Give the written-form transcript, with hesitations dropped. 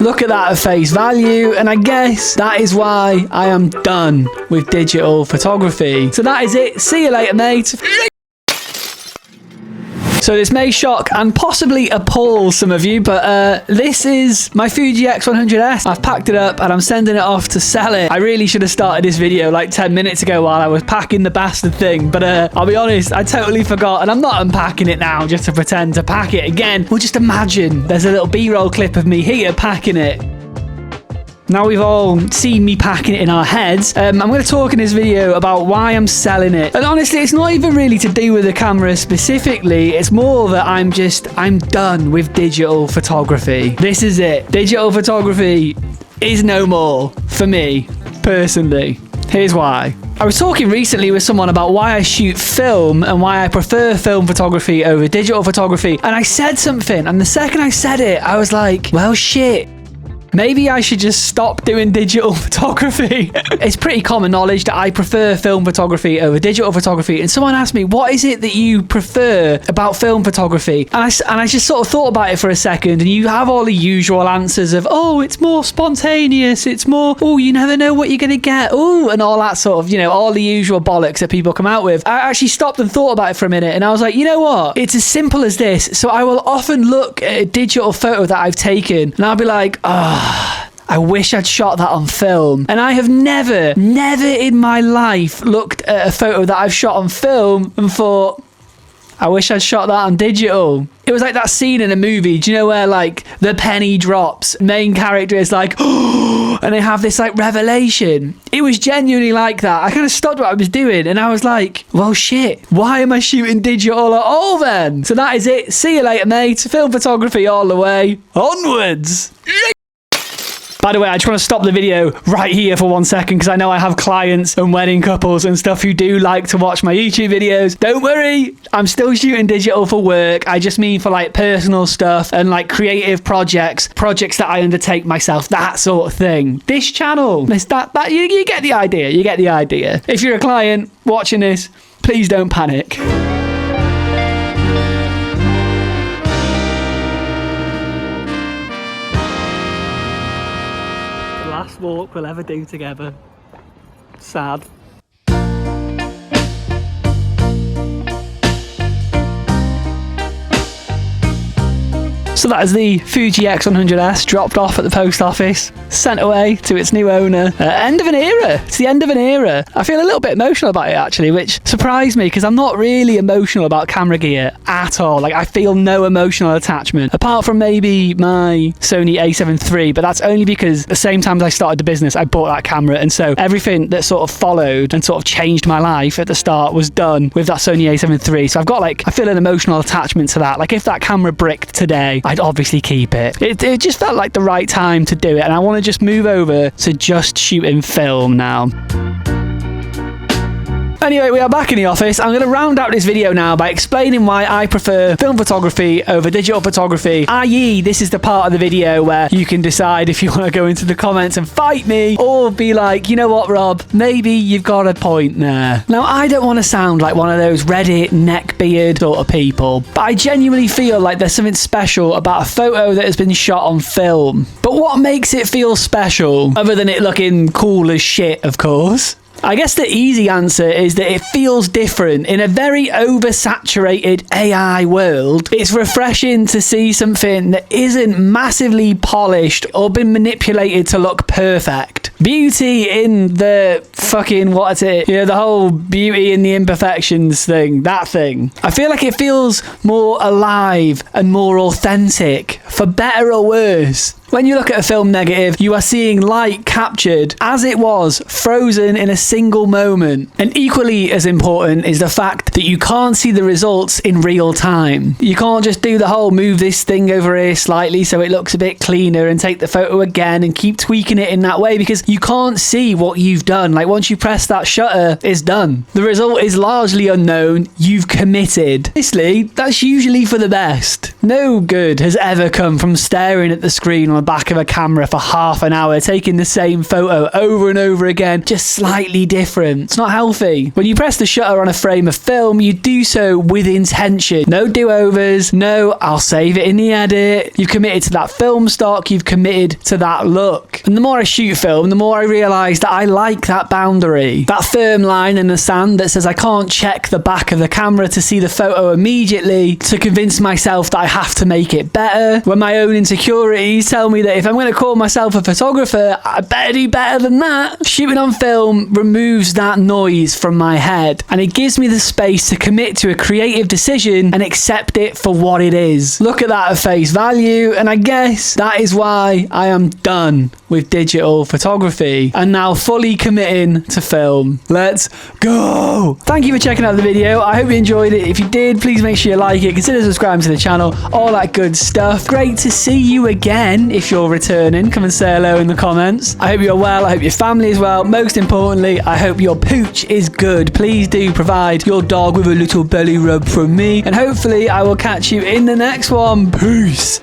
Look at that at face value, and I guess that is why I am done with digital photography. So that is it. See you later, mate. So this may shock and possibly appall some of you, but this is my Fuji X100S. I've packed it up and I'm sending it off to sell it. I really should have started this video like 10 minutes ago while I was packing the bastard thing, but I'll be honest, I totally forgot, and I'm not unpacking it now just to pretend to pack it again. Well, just imagine there's a little B-roll clip of me here packing it. Now we've all seen me packing it in our heads, I'm going to talk in this video about why I'm selling it. And honestly, it's not even really to do with the camera specifically. It's more that I'm done with digital photography. This is it. Digital photography is no more for me, personally. Here's why. I was talking recently with someone about why I shoot film and why I prefer film photography over digital photography. And I said something, and the second I said it, I was like, well, shit. Maybe I should just stop doing digital photography. It's pretty common knowledge that I prefer film photography over digital photography. And someone asked me, what is it that you prefer about film photography? And I just sort of thought about it for a second, and you have all the usual answers of, oh, it's more spontaneous. It's more, oh, you never know what you're going to get. Oh, and all that sort of, all the usual bollocks that people come out with. I actually stopped and thought about it for a minute, and I was like, you know what? It's as simple as this. So I will often look at a digital photo that I've taken, and I'll be like, I wish I'd shot that on film. And I have never in my life looked at a photo that I've shot on film and thought, I wish I'd shot that on digital. It was like that scene in a movie, do you know, where like the penny drops, main character is like, oh, and they have this like revelation. It was genuinely like that. I kind of stopped what I was doing and I was like, well, shit, why am I shooting digital at all then? So that is it. See you later, mate. Film photography all the way. Onwards. By the way, I just want to stop the video right here for 1 second because I know I have clients and wedding couples and stuff who do like to watch my YouTube videos. Don't worry, I'm still shooting digital for work. I just mean for like personal stuff and like creative projects that I undertake myself, that sort of thing. This channel, you get the idea. You get the idea. If you're a client watching this, please don't panic. Last walk we'll ever do together. Sad. So that is the Fuji X100S dropped off at the post office, sent away to its new owner. End of an era. It's the end of an era. I feel a little bit emotional about it actually, which surprised me because I'm not really emotional about camera gear at all. Like I feel no emotional attachment apart from maybe my Sony a7 III, but that's only because the same time as I started the business, I bought that camera, and so everything that sort of followed and sort of changed my life at the start was done with that Sony a7 III. So I've got I feel an emotional attachment to that. Like if that camera bricked today, I'd obviously keep it. It just felt like the right time to do it, and I want to just move over to just shooting film now. Anyway, we are back in the office. I'm going to round out this video now by explaining why I prefer film photography over digital photography, i.e. this is the part of the video where you can decide if you want to go into the comments and fight me or be like, you know what, Rob, maybe you've got a point there. Now, I don't want to sound like one of those Reddit neckbeard sort of people, but I genuinely feel like there's something special about a photo that has been shot on film. But what makes it feel special, other than it looking cool as shit, of course? I guess the easy answer is that it feels different. In a very oversaturated AI world, it's refreshing to see something that isn't massively polished or been manipulated to look perfect. Beauty in the fucking, what is it? The whole beauty in the imperfections thing, that thing. I feel like it feels more alive and more authentic, for better or worse. When you look at a film negative, you are seeing light captured as it was, frozen in a single moment. And equally as important is the fact that you can't see the results in real time. You can't just do the whole move this thing over here slightly so it looks a bit cleaner and take the photo again and keep tweaking it in that way, because you can't see what you've done. Like once you press that shutter, it's done. The result is largely unknown. You've committed. Honestly, that's usually for the best. No good has ever come from staring at the screen the back of a camera for half an hour, taking the same photo over and over again, just slightly different. It's not healthy. When you press the shutter on a frame of film, you do so with intention. No do-overs, no, I'll save it in the edit. You've committed to that film stock, you've committed to that look. And the more I shoot film, the more I realise that I like that boundary. That firm line in the sand that says I can't check the back of the camera to see the photo immediately to convince myself that I have to make it better. When my own insecurities tell me that if I'm going to call myself a photographer, I better do better than that. Shooting on film removes that noise from my head, and it gives me the space to commit to a creative decision and accept it for what it is. Look at that at face value, and I guess that is why I am done with digital photography and now fully committing to film. Let's go! Thank you for checking out the video. I hope you enjoyed it. If you did, please make sure you like it, consider subscribing to the channel, all that good stuff. Great to see you again. If you're returning, come and say hello in the comments. I hope you're well. I hope your family is well. Most importantly, I hope your pooch is good. Please do provide your dog with a little belly rub from me, and hopefully I will catch you in the next one. Peace!